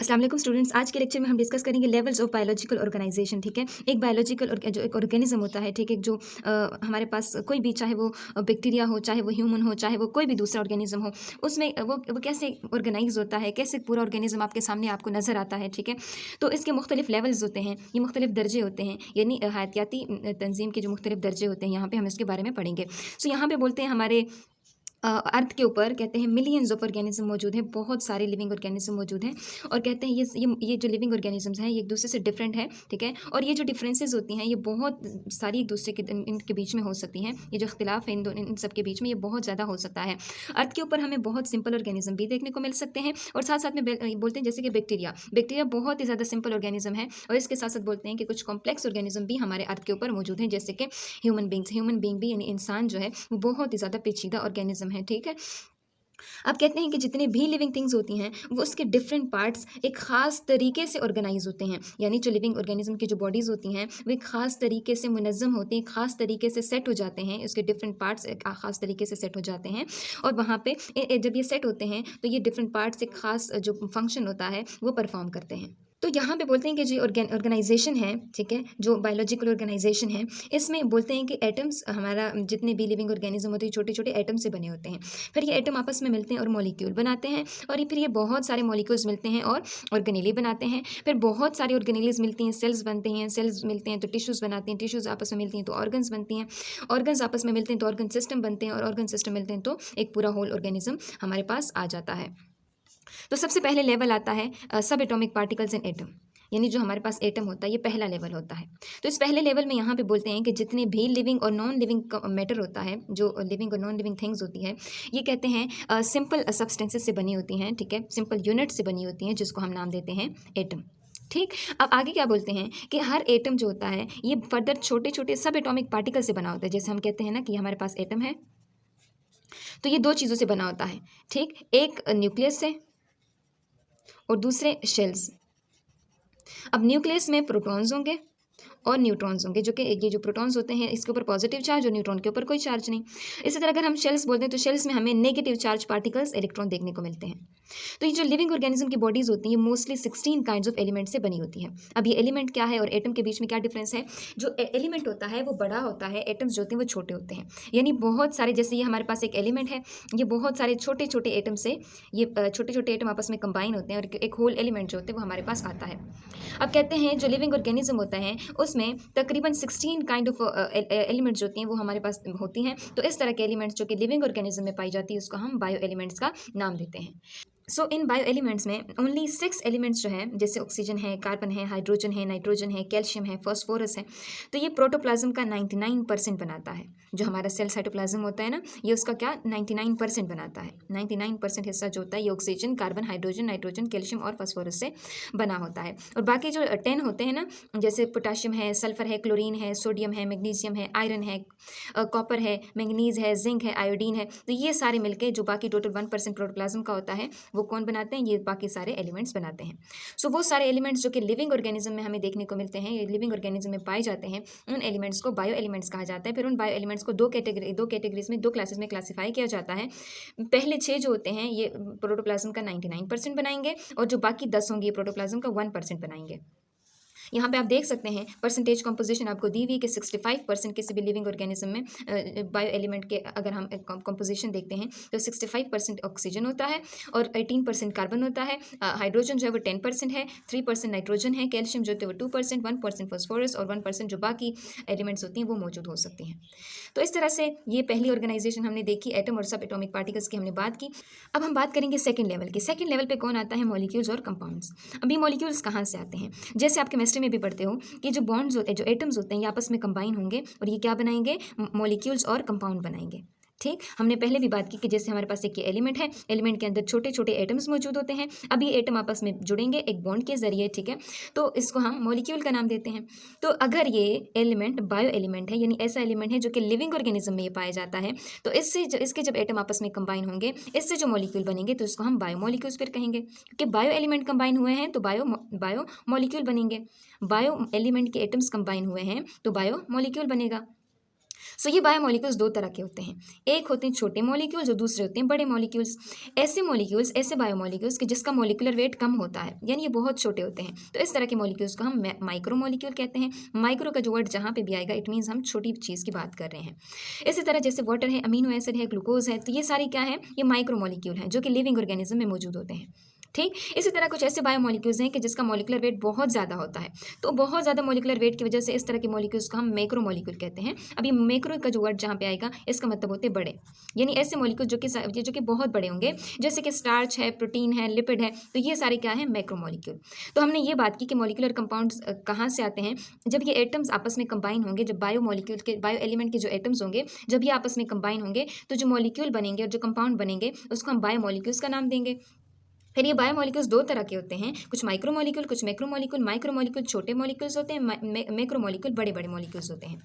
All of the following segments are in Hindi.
अस्सलाम वालेकुम स्टूडेंट्स। आज के लेक्चर में हम डिस्कस करेंगे लेवल्स ऑफ बायोलॉजिकल ऑर्गेनाइजेशन। ठीक है, एक बायोलॉजिकल जो एक ऑर्गेनिज्म होता है, ठीक है, जो हमारे पास कोई भी, चाहे वो बैक्टीरिया हो, चाहे वो ह्यूमन हो, चाहे वो कोई भी दूसरा ऑर्गेनिज्म हो, उसमें वो कैसे ऑर्गेनाइज होता है, कैसे पूरा ऑर्गेनिज्म आपके सामने आपको नज़र आता है। ठीक है, तो इसके मुख्तलिफ लेवल्स होते हैं, ये मुख्तलिफ दर्जे होते हैं, यानी हयातियाती तंजीम के जो मुख्तलिफ दर्जे होते हैं, यहाँ पे हम इसके बारे में पढ़ेंगे। सो यहाँ पे बोलते हैं हमारे अर्थ के ऊपर कहते हैं मिलियंस ऑफ ऑर्गेनिज्म मौजूद हैं, बहुत सारे लिविंग ऑर्गेनिज्म मौजूद हैं। और कहते हैं ये जो लिविंग ऑर्गेनिजम्स हैं ये एक दूसरे से डिफरेंट है। ठीक है, और ये जो डिफरेंसेस होती हैं ये बहुत सारी एक दूसरे के इनके बीच में हो सकती हैं। ये जो इख्तिलाफ है इन सब के बीच में ये बहुत ज़्यादा हो सकता है। अर्थ के ऊपर हमें बहुत सिंपल ऑर्गेनिज्म भी देखने को मिल सकते हैं, और साथ साथ में बोलते हैं जैसे कि बैक्टीरिया बहुत ही ज़्यादा सिंपल ऑर्गेनिज्म है, और इसके साथ साथ बोलते हैं कि कुछ कॉम्प्लेक्स ऑर्गेनिज्म भी हमारे अर्थ के ऊपर मौजूद हैं, जैसे कि ह्यूमन बींग भी, यानी इंसान जो है वो बहुत ही ज़्यादा पेचीदा ऑर्गेनिज्म है। ठीक है, अब कहते हैं कि जितने भी लिविंग थिंग्स होती हैं वो उसके डिफरेंट पार्ट्स एक ख़ास तरीके से ऑर्गेनाइज होते हैं, यानी जो लिविंग ऑर्गेनिज्म की जो बॉडीज़ होती हैं वो एक ख़ास तरीके से मुनज़्ज़म होती हैं, ख़ास तरीके से सेट हो जाते हैं, उसके डिफरेंट पार्ट्स एक ख़ास तरीके से सेट हो जाते हैं। और वहाँ पे जब ये सेट होते हैं तो ये डिफरेंट पार्ट्स एक ख़ास जो फंक्शन होता है वो परफॉर्म करते हैं। तो यहाँ पे बोलते हैं कि जो ऑर्गेनाइजेशन है, ठीक है, जो बायोलॉजिकल ऑर्गेनाइजेशन है, इसमें बोलते हैं कि एटम्स, हमारा जितने भी लिविंग ऑर्गेनिज्म होते हैं छोटे छोटे एटम से बने होते हैं। फिर ये एटम आपस में मिलते हैं और मॉलिक्यूल बनाते हैं, और ये फिर ये बहुत सारे मॉलिक्यूल्स मिलते हैं और ऑर्गेनेली बनाते हैं। फिर बहुत सारी ऑर्गेनेलीज मिलती हैं, सेल्स बनते हैं, सेल्स मिलते हैं तो टिश्यूज़ बनाते हैं, टिश्यूज़ आपस में मिलती हैं तो ऑर्गन्स बनती हैं, ऑर्गन्स आपस में मिलते हैं तो ऑर्गन सिस्टम बनते हैं, और ऑर्गन सिस्टम मिलते हैं तो एक पूरा होल ऑर्गेनिज्म हमारे पास आ जाता है। तो सबसे पहले लेवल आता है सब एटॉमिक पार्टिकल्स इन एटम, यानी जो हमारे पास एटम होता है ये पहला लेवल होता है। तो इस पहले लेवल में यहाँ पे बोलते हैं कि जितने भी लिविंग और नॉन लिविंग मैटर होता है, जो लिविंग और नॉन लिविंग थिंग्स होती है, ये कहते हैं सिंपल सब्सटेंसेस से बनी होती हैं। ठीक है, सिंपल यूनिट से बनी होती हैं, जिसको हम नाम देते हैं एटम। ठीक, अब आगे क्या बोलते हैं कि हर एटम जो होता है ये फर्दर छोटे छोटे सब एटॉमिक पार्टिकल से बना होता है। जैसे हम कहते हैं ना कि हमारे पास एटम है, तो ये दो चीज़ों से बना होता है। ठीक, एक न्यूक्लियस से और दूसरे शेल्स। अब न्यूक्लियस में प्रोटॉन्स होंगे और न्यूट्रॉन्स होंगे, जो कि ये जो प्रोटॉन्स होते हैं इसके ऊपर पॉजिटिव चार्ज और न्यूट्रॉन के ऊपर कोई चार्ज नहीं। इसी तरह अगर हम शेल्स बोलते हैं तो शेल्स में हमें नेगेटिव चार्ज पार्टिकल्स, इलेक्ट्रॉन देखने को मिलते हैं। तो ये जो लिविंग ऑर्गेनिज्म की बॉडीज़ होती हैं ये मोस्टली 16 काइंड्स ऑफ एलिमेंट से बनी होती है। अब ये एलिमेंट क्या है और एटम के बीच में क्या डिफरेंस है? जो एलिमेंट होता है वो बड़ा होता है, एटम्स जो होते हैं वो छोटे होते हैं। यानी बहुत सारे, जैसे ये हमारे पास एक एलिमेंट है, ये बहुत सारे छोटे छोटे एटम से, ये छोटे छोटे एटम आपस में कंबाइन होते हैं और एक होल एलिमेंट जो होते हैं वो हमारे पास आता है। अब कहते हैं जो लिविंग ऑर्गेनिज्म होता है उसमें तकरीबन 16 काइंड ऑफ एलिमेंट्स होती हैं वो हमारे पास होती हैं। तो इस तरह के एलिमेंट्स जो कि लिविंग ऑर्गेनिज्म में पाई जाती है उसको हम बायो एलिमेंट्स का नाम देते हैं। सो इन बायो एलिमेंट्स में ओनली 6 एलिमेंट्स जो है, जैसे ऑक्सीजन है, कार्बन है, हाइड्रोजन है, नाइट्रोजन है, कैल्शियम है, फॉस्फोरस है, तो ये प्रोटोप्लाज्म का 99% बनाता है। जो हमारा सेल साइटोप्लाज्म होता है ना, ये उसका क्या 99% बनाता है। 99% हिस्सा जो होता है ये oxygen, carbon, hydrogen, nitrogen, calcium और फॉस्फोरस से बना होता है। और बाकी जो 10 होते हैं ना, जैसे पोटाशियम है, सल्फर है, क्लोरीन है, सोडियम है, मैग्नीशियम है, आयरन है, कॉपर है, मैंगनीज है, जिंक है, आयोडीन है, तो ये सारे मिलके जो बाकी टोटल 1% प्रोटोप्लाज्म का होता है वो कौन बनाते हैं? ये बाकी सारे एलिमेंट्स बनाते हैं। सो वो सारे एलिमेंट्स जो कि लिविंग ऑर्गेनिज्म में हमें देखने को मिलते हैं, ये लिविंग ऑर्गेनिज्म में पाए जाते हैं, उन एलिमेंट्स को बायो एलिमेंट्स कहा जाता है। फिर उन बायो एलिमेंट्स को दो कैटेगरीज में, दो क्लासेस में क्लासीफाई किया जाता है। पहले 6 जो होते हैं ये प्रोटोप्लाज्म का 99% बनाएंगे, और जो बाकी 10 होंगे ये प्रोटोप्लाज्म का 1% बनाएंगे। यहाँ पे आप देख सकते हैं परसेंटेज कंपोजिशन आपको दी हुई कि 65% किसी भी लिविंग ऑर्गेनिज्म में बायो एलिमेंट के अगर हम कंपोजिशन देखते हैं तो 65% ऑक्सीजन होता है और 18% कार्बन होता है, हाइड्रोजन जो है वो 10% है, 3% नाइट्रोजन है, कैल्शियम जो होते हैं वो 2%, 1% फॉस्फोरस और 1% जो बाकी एलिमेंट्स होती हैं वो मौजूद हो सकती हैं। तो इस तरह से ये पहली ऑर्गेनाइजेशन हमने देखी, एटम और सब एटॉमिक पार्टिकल्स की हमने बात की। अब हम बात करेंगे सेकेंड लेवल की। सेकेंड लेवल पे कौन आता है? मॉलिक्यूल्स और कंपाउंड्स। अब ये मॉलिक्यूल्स कहाँ से आते हैं? जैसे आप केमिस्ट्री में भी पढ़ते हो कि जो बॉन्ड्स होते हैं, जो एटम्स होते हैं, ये आपस में कंबाइन होंगे और ये क्या बनाएंगे? मॉलिक्यूल्स और कंपाउंड बनाएंगे। ठीक, हमने पहले भी बात की कि जैसे हमारे पास एक ये एलिमेंट है, एलिमेंट के अंदर छोटे छोटे एटम्स मौजूद होते हैं। अब ये एटम आपस में जुड़ेंगे एक बॉन्ड के जरिए, ठीक है, तो इसको हम मॉलिक्यूल का नाम देते हैं। तो अगर ये एलिमेंट बायो एलिमेंट है, यानी ऐसा एलिमेंट है जो कि लिविंग ऑर्गेनिज्म में ये पाया जाता है, तो इसके जब एटम आपस में कंबाइन होंगे, इससे जो मॉलिक्यूल बनेंगे तो इसको हम बायो मॉलिक्यूल्स फिर कहेंगे, क्योंकि बायो एलिमेंट कंबाइन हुए हैं तो बायो मॉलिक्यूल बनेंगे। बायो एलिमेंट के एटम्स कंबाइन हुए हैं तो बायो मॉलिक्यूल बनेगा। सो ये बायोमोलिक्यूल्स दो तरह के होते हैं, एक होते हैं छोटे मॉलिक्यूल्स और दूसरे होते हैं बड़े मॉलिक्यूल्स। ऐसे मॉलिक्यूल्स, ऐसे बायोमोलिक्यूल्स कि जिसका मॉलिक्यूलर वेट कम होता है, यानी ये बहुत छोटे होते हैं, तो इस तरह के मॉलिक्यूल्स को हम माइक्रो मॉलिक्यूल कहते हैं। माइक्रो का जो वर्ड जहाँ पे भी आएगा इट मीन्स हम छोटी चीज़ की बात कर रहे हैं। इसी तरह जैसे वाटर है, अमीनो एसिड है, ग्लूकोज है, तो ये सारी क्या है, ये माइक्रो मॉलिक्यूल हैं जो कि लिविंग ऑर्गेनिज्म में मौजूद होते हैं। ठीक, इसी तरह कुछ ऐसे बायोमोलिक्यूल्स हैं कि जिसका मॉलिक्यूलर वेट बहुत ज़्यादा होता है, तो बहुत ज़्यादा मॉलिक्यूलर वेट की वजह से इस तरह के मॉलिक्यूल्स को हम मैक्रो मॉलिक्यूल कहते हैं। अब ये मैक्रो का जो वर्ड जहाँ पे आएगा इसका मतलब होते हैं बड़े, यानी ऐसे मॉलिक्यूल जो कि बहुत बड़े होंगे, जैसे कि स्टार्च है, प्रोटीन है, लिपिड है, तो ये सारे क्या है, मैक्रो मॉलिक्यूल। तो हमने ये बात की कि मॉलिक्यूलर कंपाउंड्स कहाँ से आते हैं, जब ये एटम्स आपस में कंबाइन होंगे, जब बायोमोलिक्यूल के, बायो एलिमेंट के जो एटम्स होंगे, जब ये आपस में कंबाइन होंगे तो जो मॉलिक्यूल बनेंगे और जो कंपाउंड बनेंगे उसको हम बायोमोलिक्यूल्स का नाम देंगे। फिर ये बायोमोलिक्यूल्स दो तरह के होते हैं, कुछ माइक्रो मॉलिक्यूल, कुछ मैक्रो मॉलिक्यूल। माइक्रो मॉलिक्यूल छोटे मॉलिक्यूल्स होते हैं, मैक्रो मॉलिक्यूल बड़े बड़े मॉलिक्यूल्स होते हैं।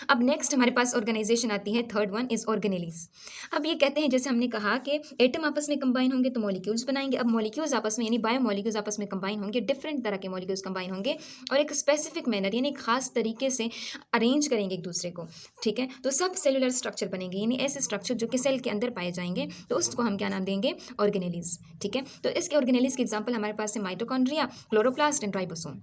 अब नेक्स्ट हमारे पास ऑर्गेनाइजेशन आती है, थर्ड वन इज ऑर्गेनेलीज। अब ये कहते हैं, जैसे हमने कहा कि एटम आपस में कंबाइन होंगे तो मॉलिक्यूल्स बनाएंगे। अब मॉलिक्यूल्स आपस में, यानी बायोमोलिक्यूल्स आपस में कंबाइन होंगे, डिफरेंट तरह के मॉलिक्यूल्स कंबाइन होंगे और एक स्पेसिफिक मैनर यानी खास तरीके से अरेंज करेंगे एक दूसरे को। ठीक है, तो सब सेलुलर स्ट्रक्चर बनेंगे, यानी ऐसे स्ट्रक्चर जो कि सेल के अंदर पाए जाएंगे, तो उसको हम क्या नाम देंगे, ऑर्गेनेलीज। ठीक है, तो इसके ऑर्गेनेलीज की एग्जांपल हमारे पास है माइटोकॉन्ड्रिया, क्लोरोप्लास्ट एंड राइबोसोम।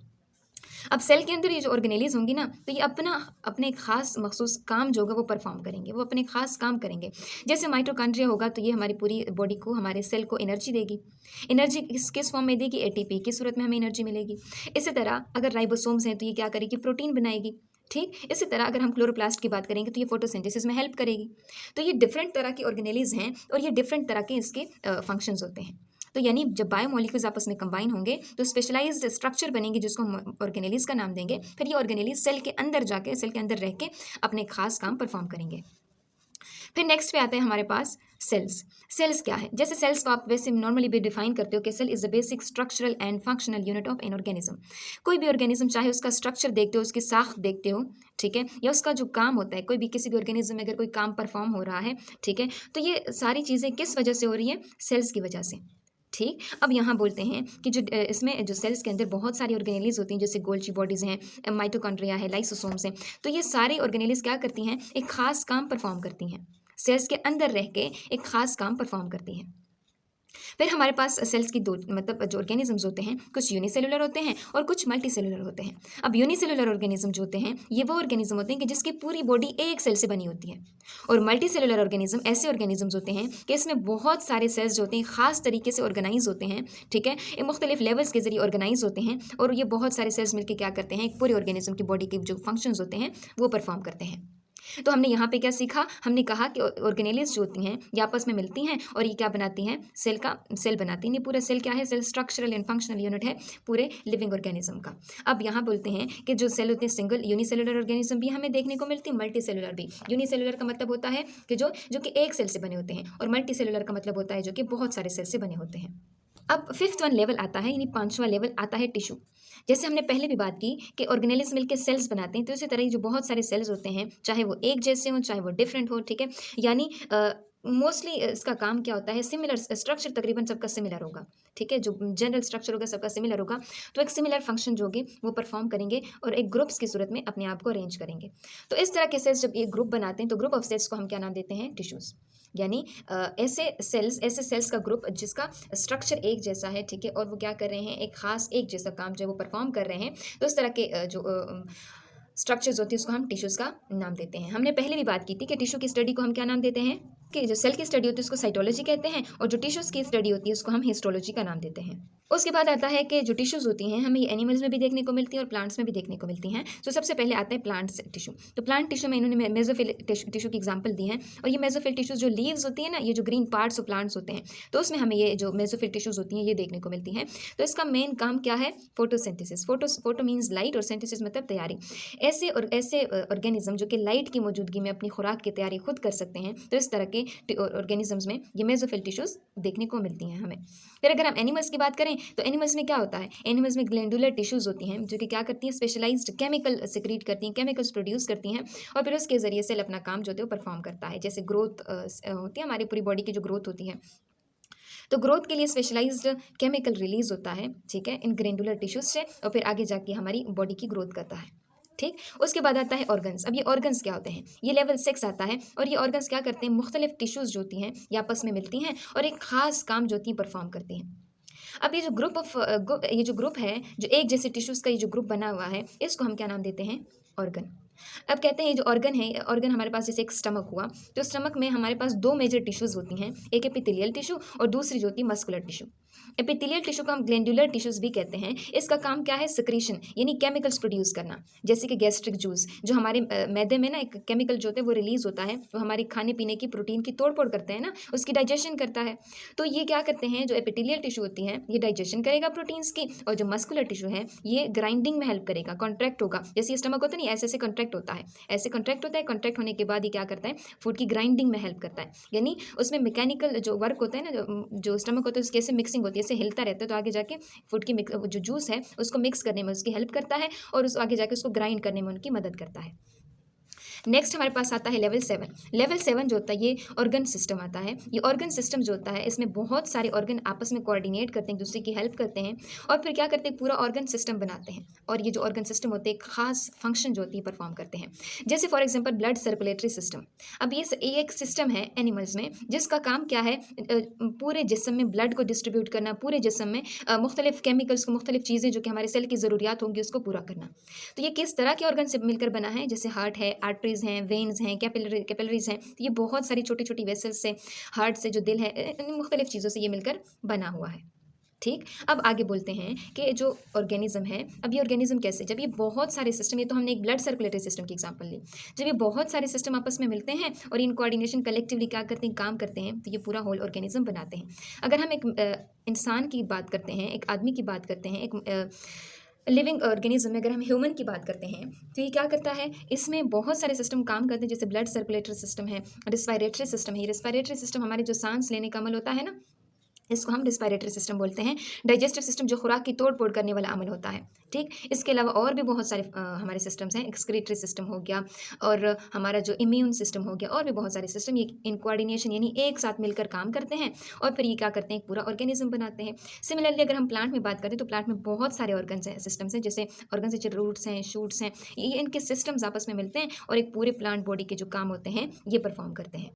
अब सेल के अंदर ये जो ऑर्गेनेलीज होंगी ना, तो ये अपने खास मखसूस काम जो होगा वो परफॉर्म करेंगे, वो अपने खास काम करेंगे। जैसे माइटोकॉन्ड्रिया होगा तो ये हमारी पूरी बॉडी को, हमारे सेल को एनर्जी देगी। एनर्जी किस फॉर्म में देगी, एटीपी की सूरत में हमें एनर्जी मिलेगी। इसी तरह अगर राइबोसोम्स हैं तो ये क्या करेगी, प्रोटीन बनाएगी। ठीक, इसी तरह अगर हम क्लोरोप्लास्ट की बात करेंगे तो ये फोटोसिंथेसिस में हेल्प करेगी। तो ये डिफरेंट तरह की ऑर्गेनेलीज हैं और ये डिफरेंट तरह के इसके फंक्शंस होते हैं। तो यानी जब बायोमोलिक्यूल्स आपस में कंबाइन होंगे तो स्पेशलाइज्ड स्ट्रक्चर बनेंगे जिसको हम ऑर्गेनेलीज का नाम देंगे। फिर ये ऑर्गेनेलीज सेल के अंदर जाके, सेल के अंदर रह के अपने खास काम परफॉर्म करेंगे। फिर नेक्स्ट पे आते हैं हमारे पास सेल्स। सेल्स क्या है, जैसे सेल्स को आप वैसे नॉर्मली भी डिफाइन करते हो कि cell is the basic structural and functional unit of an organism. कोई भी ऑर्गेनिज्म, चाहे उसका स्ट्रक्चर देखते हो, उसकी साख देखते हो, ठीक है, या उसका जो काम होता है, कोई भी किसी भी ऑर्गेनिज्म में अगर कोई काम परफॉर्म हो रहा है, ठीक है, तो ये सारी चीज़ें किस वजह से हो रही है, सेल्स की वजह से। ठीक, अब यहाँ बोलते हैं कि जो इसमें जो सेल्स के अंदर बहुत सारी ऑर्गेनेलीज होती हैं, जैसे गोल्ची बॉडीज़ हैं, माइटोकॉन्ड्रिया है, लाइसोसोम्स हैं, तो ये सारी ऑर्गेनेलीज क्या करती हैं, एक खास काम परफॉर्म करती हैं, सेल्स के अंदर रह के एक खास काम परफॉर्म करती हैं। फिर हमारे पास सेल्स की दो, मतलब जो ऑर्गेनिजम्स होते हैं, कुछ यूनिसेलुलर होते हैं और कुछ मल्टीसेलुलर होते हैं। अब यूनिसेलुलर ऑर्गेनिज्म जो होते हैं ये वो ऑर्गेनिज्म होते हैं कि जिसकी पूरी बॉडी एक सेल से बनी होती है। और मल्टीसेलुलर ऑर्गेनिज्म ऐसे ऑर्गेनिजम्स होते हैं कि इसमें बहुत सारे सेल्स जो होते हैं खास तरीके से ऑर्गेनाइज होते हैं। ठीक है, ये मुख्तलिफ लेवल्स के जरिए ऑर्गेनाइज होते हैं और ये बहुत सारे सेल्स मिलकर क्या करते हैं, एक पूरे ऑर्गेनिज्म की बॉडी के जो फंक्शंस होते हैं वो परफॉर्म करते हैं। तो हमने यहाँ पे क्या सीखा, हमने कहा कि ऑर्गेनेलीज जो होती हैं ये आपस में मिलती हैं और ये क्या बनाती हैं, सेल बनाती हैं। ये पूरा सेल क्या है, cell structural and functional unit है पूरे लिविंग ऑर्गेनिज्म का। अब यहाँ बोलते हैं कि जो सेल होते हैं सिंगल यूनिसेलुलर ऑर्गेनिज्म भी हमें देखने को मिलती है, मल्टी सेलुलर भी। यूनिसेलुलर का मतलब होता है कि जो कि एक सेल से बने होते हैं, और मल्टी सेलुलर का मतलब होता है जो कि बहुत सारे सेल से बने होते हैं। अब फिफ्थ वन लेवल आता है, यानी पांचवा लेवल आता है टिश्यू। जैसे हमने पहले भी बात की कि ऑर्गेनेलिज मिलकर सेल्स बनाते हैं, तो इसी तरह ही जो बहुत सारे सेल्स होते हैं, चाहे वो एक जैसे हों चाहे वो डिफरेंट हो, ठीक है, यानी मोस्टली इसका काम क्या होता है, सिमिलर स्ट्रक्चर तकरीबन सबका सिमिलर होगा। ठीक है, जो जनरल स्ट्रक्चर होगा सबका सिमिलर होगा, तो एक सिमिलर फंक्शन जो होगी वो परफॉर्म करेंगे और एक ग्रुप्स की सूरत में अपने आप को अरेंज करेंगे। तो इस तरह के सेल्स जब एक ग्रुप बनाते हैं तो ग्रुप ऑफ सेल्स को हम क्या नाम देते हैं, टिश्यूज़। यानी ऐसे सेल्स का ग्रुप जिसका स्ट्रक्चर एक जैसा है, ठीक है, और वो क्या कर रहे हैं, एक खास एक जैसा काम जो है वो परफॉर्म कर रहे हैं, तो इस तरह के जो स्ट्रक्चर्स होती है उसको हम टिश्यूज़ का नाम देते हैं। हमने पहले भी बात की थी कि टिश्यू की स्टडी को हम क्या नाम देते हैं, कि जो सेल की स्टडी होती है उसको साइटोलॉजी कहते हैं और जो टिश्यूज़ की स्टडी होती है उसको हम हिस्टोलॉजी का नाम देते हैं। उसके बाद आता है कि जो टिश्यूज़ होती हैं हमें ये एनिमल्स में भी देखने को मिलती हैं और प्लांट्स में भी देखने को मिलती हैं। तो सबसे पहले आता है प्लांट्स टिश्यू। तो प्लांट टिश्यू में इन्होंने मेसोफिल टिश्यू की एग्जांपल दी है, और ये मेसोफिल टिश्यूज़ जो लीव्स होती है ना, ये जो ग्रीन पार्ट्स ऑफ प्लांट्स होते हैं, तो उसमें हमें ये जो मेसोफिल टिश्यूज़ होती हैं ये देखने को मिलती हैं। तो इसका मेन काम क्या है, फोटोसिंथेसिस। फोटो मीन्स लाइट और सिंथेसिस मतलब तैयारी। ऐसे ऑर्गेनिज्म जो कि लाइट की मौजूदगी में अपनी खुराक की तैयारी खुद कर सकते हैं, तो इस तरह के ऑर्गेनिजम्स में ये मेसोफिल टिश्यूज़ देखने को मिलती हैं हमें। फिर अगर हम एनिमल्स की बात करें तो एनिमल्स में क्या होता है, एनिमल्स में ग्लैंडुलर टिश्यूज़ होती हैं जो कि क्या करती हैं, स्पेशलाइज्ड केमिकल सिक्रीट करती हैं, केमिकल्स प्रोड्यूस करती हैं, और फिर उसके ज़रिए सेल अपना काम जो होता है वो परफॉर्म करता है। जैसे ग्रोथ होती है, हमारी पूरी बॉडी की जो ग्रोथ होती है, तो ग्रोथ के लिए स्पेशलाइज्ड केमिकल रिलीज होता है, ठीक है, इन ग्लैंडुलर टिश्यूज से, और फिर आगे जाके हमारी बॉडी की ग्रोथ करता है। ठीक। उसके बाद आता है ऑर्गन्स। अब ये ऑर्गन्स क्या होते हैं, ये लेवल 6 आता है और ये ऑर्गन्स क्या करते हैं, मुख्तलिफ टिश्यूज़ जो होती हैं ये आपस में मिलती हैं और एक ख़ास काम जो होती है परफॉर्म करती हैं। अब ये जो ये जो ग्रुप है, जो एक जैसे टिश्यूज़ का ये जो ग्रुप बना हुआ है, इसको हम क्या नाम देते हैं, ऑर्गन। अब कहते हैं ये जो ऑर्गन है, ऑर्गन हमारे पास जैसे एक स्टमक हुआ, तो स्टमक में हमारे पास 2 मेजर टिश्यूज़ होती हैं, एक एपिथेलियल टिश्यू और दूसरी जो होती है मस्कुलर टिश्यू। एपिथेलियल टिश्यू को हम ग्लैंडुलर टिश्यूज़ भी कहते हैं। इसका काम क्या है, सिक्रीशन यानी केमिकल्स प्रोड्यूस करना, जैसे कि गैस्ट्रिक जूस, जो हमारे मैदे में ना एक केमिकल जो होते हैं वो रिलीज़ होता है, वो हमारे खाने पीने की प्रोटीन की तोड़-फोड़ करते हैं ना, उसकी डाइजेशन करता है। तो ये क्या करते हैं, जो एपिथेलियल टिश्यू होती है ये डाइजेशन करेगा प्रोटीन्स की, और जो मस्कुलर टिश्यू है ये ग्राइंडिंग में हेल्प करेगा, कॉन्ट्रैक्ट होगा। जैसे ये स्टमक होता है ना, ऐसे-ऐसे कॉन्ट्रैक्ट होता है, ऐसे कॉन्ट्रैक्ट होता है, कॉन्ट्रैक्ट होने के बाद ये क्या करता है, फूड की ग्राइंडिंग में हेल्प करता है। यानी उसमें मैकेनिकल जो वर्क होता है ना, जो स्टमक होता है उसकी ऐसे मिक्सिंग होती है, ऐसे हिलता रहता है, तो आगे जाके फूड की जो जूस है उसको मिक्स करने में उसकी हेल्प करता है और उस आगे जाके उसको ग्राइंड करने में उनकी मदद करता है। नेक्स्ट हमारे पास आता है लेवल 7। लेवल 7 जो होता है ये ऑर्गन सिस्टम आता है। ये ऑर्गन सिस्टम जो होता है इसमें बहुत सारे ऑर्गन आपस में कोऑर्डिनेट करते हैं, एक दूसरे की हेल्प करते हैं और फिर क्या करते हैं, पूरा ऑर्गन सिस्टम बनाते हैं। और ये जो ऑर्गन सिस्टम होते हैं खास फंक्शन जो होती है परफॉर्म करते हैं। जैसे for example blood circulatory system. अब ये एक सिस्टम है एनिमल्स में जिसका काम क्या है, पूरे जिस्म में ब्लड को डिस्ट्रीब्यूट करना, पूरे जिस्म में मुख्तलिफ केमिकल्स को, मुख्तलिफ चीज़ें जो कि हमारे सेल की ज़रूरियात होंगी उसको पूरा करना। तो ये किस तरह के ऑर्गन से मिलकर बना है, जैसे हार्ट है, आर्टरीज हैं, वेन्स हैं, कैपिलरीज हैं, तो ये बहुत सारी छोटी छोटी वेसल्स से, हार्ट से जो दिल है, मुख्तलिफ चीज़ों से ये मिलकर बना हुआ है। ठीक। अब आगे बोलते हैं कि जो ऑर्गेनिज्म है, अब ये ऑर्गेनिज्म कैसे, जब ये बहुत सारे सिस्टम, ये तो हमने एक ब्लड सर्कुलेटरी सिस्टम की एग्जांपल ली, जब ये बहुत सारे सिस्टम आपस में मिलते हैं और इन कोऑर्डिनेशन कलेक्टिवली क्या करते हैं, काम करते हैं, तो ये पूरा होल ऑर्गेनिज्म बनाते हैं। अगर हम एक इंसान की बात करते हैं, एक आदमी की बात करते हैं, एक लिविंग ऑर्गेनिज्म में अगर हम ह्यूमन की बात करते हैं, तो ये क्या करता है, इसमें बहुत सारे सिस्टम काम करते हैं, जैसे ब्लड सर्कुलेटरी सिस्टम है, रिस्पायरेटरी सिस्टम है। ये रिस्पायरेटरी सिस्टम हमारे जो सांस लेने का अमल होता है ना, इसको हम रिस्पायरेटरी सिस्टम बोलते हैं। डाइजेस्टिव सिस्टम जो खुराक की तोड़ फोड़ करने वाला अमल होता है। ठीक। इसके अलावा और भी बहुत सारे हमारे सिस्टम्स हैं, एक्सक्रीटरी सिस्टम हो गया और हमारा जो इम्यून सिस्टम हो गया, और भी बहुत सारे सिस्टम, ये इन कोऑर्डिनेशन यानी एक साथ मिलकर काम करते हैं और फिर ये क्या करते हैं, एक पूरा ऑर्गेनिज्म बनाते हैं। सिमिलरली अगर हम प्लांट में बात करें तो प्लांट में बहुत सारे ऑर्गन्स हैं, सिस्टम्स हैं, जैसे ऑर्गन्स जैसे रूट्स हैं, शूट्स हैं, ये इनके सिस्टम्स आपस में मिलते हैं और एक पूरे प्लांट बॉडी के जो काम होते हैं ये परफॉर्म करते हैं।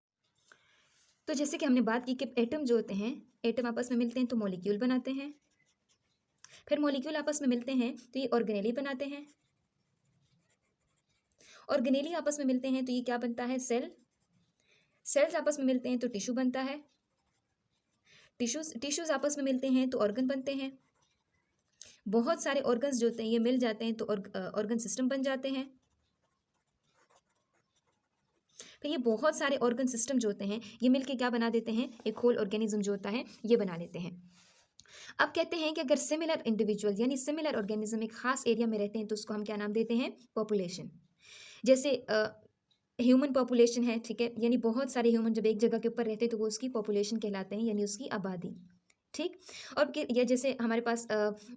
तो जैसे कि हमने बात की कि एटम जो होते हैं, एटम आपस में मिलते हैं तो मॉलिक्यूल बनाते हैं, फिर मॉलिक्यूल आपस में मिलते हैं तो ये ऑर्गेनेली बनाते हैं, ऑर्गेनेली आपस में मिलते हैं तो ये क्या बनता है, सेल, सेल्स आपस में मिलते हैं तो टिश्यू बनता है, टिश्यूज आपस में मिलते हैं तो ऑर्गन बनते हैं, बहुत सारे ऑर्गन्स जो होते हैं ये मिल जाते हैं तो ऑर्गन सिस्टम बन जाते हैं। फिर ये बहुत सारे ऑर्गन सिस्टम जो होते हैं ये मिलके क्या बना देते हैं, एक होल ऑर्गेनिज्म जो होता है ये बना लेते हैं। अब कहते हैं कि अगर सिमिलर इंडिविजुअल यानी सिमिलर ऑर्गेनिज्म एक खास एरिया में रहते हैं तो उसको हम क्या नाम देते हैं, पॉपुलेशन। जैसे ह्यूमन पॉपुलेशन है, ठीक है, यानी बहुत सारे ह्यूमन जब एक जगह के ऊपर रहते हैं तो वो उसकी पॉपुलेशन कहलाते हैं, यानी उसकी आबादी। ठीक। और ये जैसे हमारे पास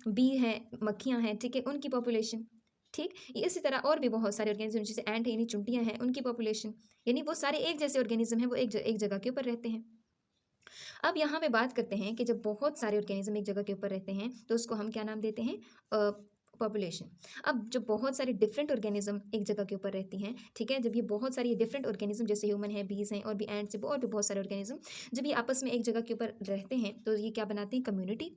बी हैं, मक्खियाँ हैं, ठीक है, उनकी पॉपुलेशन। ठीक। इसी तरह और भी बहुत सारे ऑर्गेनिज्म जैसे एंट यानी चुंटियाँ हैं, उनकी पॉपुलेशन, यानी वो सारे एक जैसे ऑर्गेनिज्म हैं, वो एक जगह के ऊपर रहते हैं। अब यहाँ पे बात करते हैं कि जब बहुत सारे ऑर्गेनिज्म एक जगह के ऊपर रहते हैं तो उसको हम क्या नाम देते हैं, पॉपुलेशन। अब जो बहुत सारे डिफरेंट ऑर्गेनिज्म एक जगह के ऊपर रहती हैं, ठीक है, जब ये बहुत सारी डिफरेंट ऑर्गेनिज्म जैसे ह्यूमन है, बीज हैं और भी एंड्स है, और भी बहुत सारे ऑर्गेनिज्म जब ये आपस में एक जगह के ऊपर रहते हैं तो ये क्या बनाते हैं, कम्युनिटी।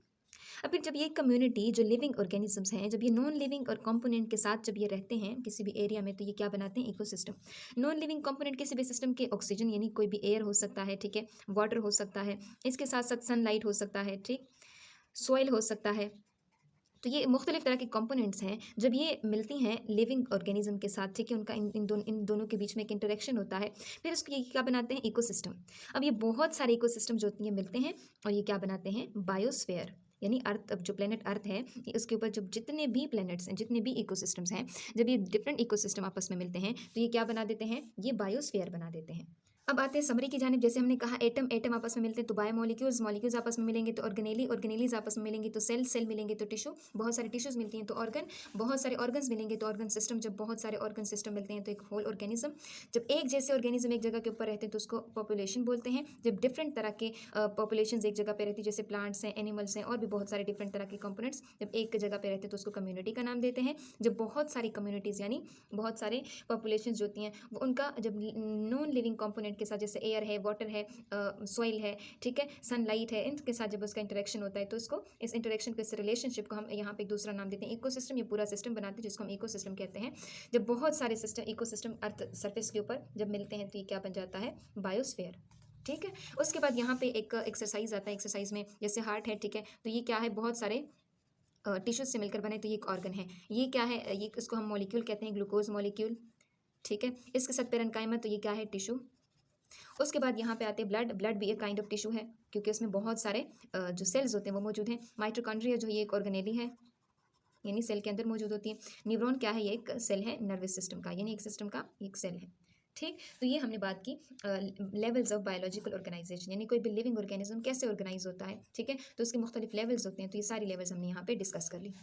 अब फिर जब ये कम्युनिटी जो लिविंग ऑर्गेनिजम्स हैं, जब ये नॉन लिविंग और कंपोनेंट के साथ जब ये रहते हैं किसी भी एरिया में, तो ये क्या बनाते हैं, इकोसिस्टम। नॉन लिविंग कंपोनेंट किसी भी सिस्टम के ऑक्सीजन यानी कोई भी एयर हो सकता है, ठीक है, वाटर हो सकता है, इसके साथ साथ सनलाइट हो सकता है, ठीक, सॉइल हो सकता है। तो ये मुख्तलिफ तरह के कंपोनेंट्स हैं, जब ये मिलती हैं लिविंग ऑर्गेनिज्म के साथ, ठीक है, उनका इन दोनों के बीच में एक इंटरेक्शन होता है, फिर उसको ये क्या बनाते हैं, इकोसिस्टम। अब ये बहुत सारे इकोसिस्टम जो होती हैं मिलते हैं और ये क्या बनाते हैं, बायोस्फीयर, यानी अर्थ, अब जो प्लेनेट अर्थ है उसके ऊपर जब जितने भी प्लैनेट्स हैं, जितने भी इकोसिस्टम्स हैं, जब ये डिफरेंट इकोसिस्टम आपस में मिलते हैं तो ये क्या बना देते हैं, ये बायोस्फीयर बना देते हैं। अब आते हैं समरी की जानिब। जैसे हमने कहा एटम एटम आपस में मिलते हैं तो बायोमोलिक्यूल्स मॉलिक्यूल्स आपस में मिलेंगे तो ऑर्गेनेली ऑर्गेनेलीज आपस में मिलेंगे तो सेल सेल मिलेंगे तो टिश्यू, बहुत सारे टिश्यूज मिलती हैं तो ऑर्गन, बहुत सारे ऑर्गन्स मिलेंगे तो ऑर्गन सिस्टम, जब बहुत सारे ऑर्गन सिस्टम मिलते हैं तो एक होल ऑर्गेनिज्म। जब एक जैसे ऑर्गेनिज्म एक जगह के ऊपर रहते हैं तो उसको पॉपुलेशन बोलते हैं। जब डिफरेंट तरह के पॉपुलेशन एक जगह पे रहती है, जैसे प्लांट्स हैं, एनिमल्स हैं और भी बहुत सारे डिफरेंट तरह के कंपोनेंट्स जब एक जगह पे रहते हैं तो उसको कम्युनिटी का नाम देते हैं। जब बहुत सारी कम्युनिटीज़ यानी बहुत सारे पॉपुलेशन जो होती हैं वो उनका जब नॉन लिविंग कंपोनेंट के साथ, जैसे एयर है, वाटर है, सॉइल है, ठीक है, सनलाइट है, इनके साथ जब उसका इंटरेक्शन होता है तो इसको, इस इंटरेक्शन को, इस रिलेशनशिप को हम यहाँ पे एक दूसरा नाम देते हैं इकोसिस्टम। ये पूरा सिस्टम बनाते हैं जिसको हम इकोसिस्टम कहते हैं। जब बहुत सारे सिस्टम इकोसिस्टम अर्थ सरफेस के ऊपर जब मिलते हैं तो ये क्या बन जाता है, बायोस्फीयर। ठीक है, उसके बाद यहाँ पे एक एक्सरसाइज आता है। एक्सरसाइज में जैसे हार्ट है, ठीक है, तो ये क्या है, बहुत सारे टिश्यूज से मिलकर बने तो ये एक ऑर्गन है। ये क्या है, ये इसको हम मॉलिक्यूल कहते हैं, ग्लूकोज मॉलिक्यूल। ठीक है, इसके साथ पेरेन्काइमा, तो ये क्या है, टिश्यू। उसके बाद यहाँ पे आते हैं ब्लड। ब्लड भी एक काइंड ऑफ टिश्यू है क्योंकि उसमें बहुत सारे जो सेल्स होते हैं वो मौजूद हैं। माइटोकॉन्ड्रिया जो ये एक ऑर्गेनेली है यानी सेल के अंदर मौजूद होती है। न्यूरॉन क्या है, ये एक सेल है नर्वस सिस्टम का, यानी एक सिस्टम का एक सेल है। ठीक, तो ये हमने बात की लेवल्स ऑफ बायोलॉजिकल ऑर्गेनाइजेशन, यानी कोई भी लिविंग ऑर्गेनिज्म कैसे ऑर्गेनाइज होता है। ठीक है, तो उसके मुख्तलिफ लेवल्स होते हैं, तो ये सारी लेवल्स हमने यहाँ पे डिस्कस कर ली।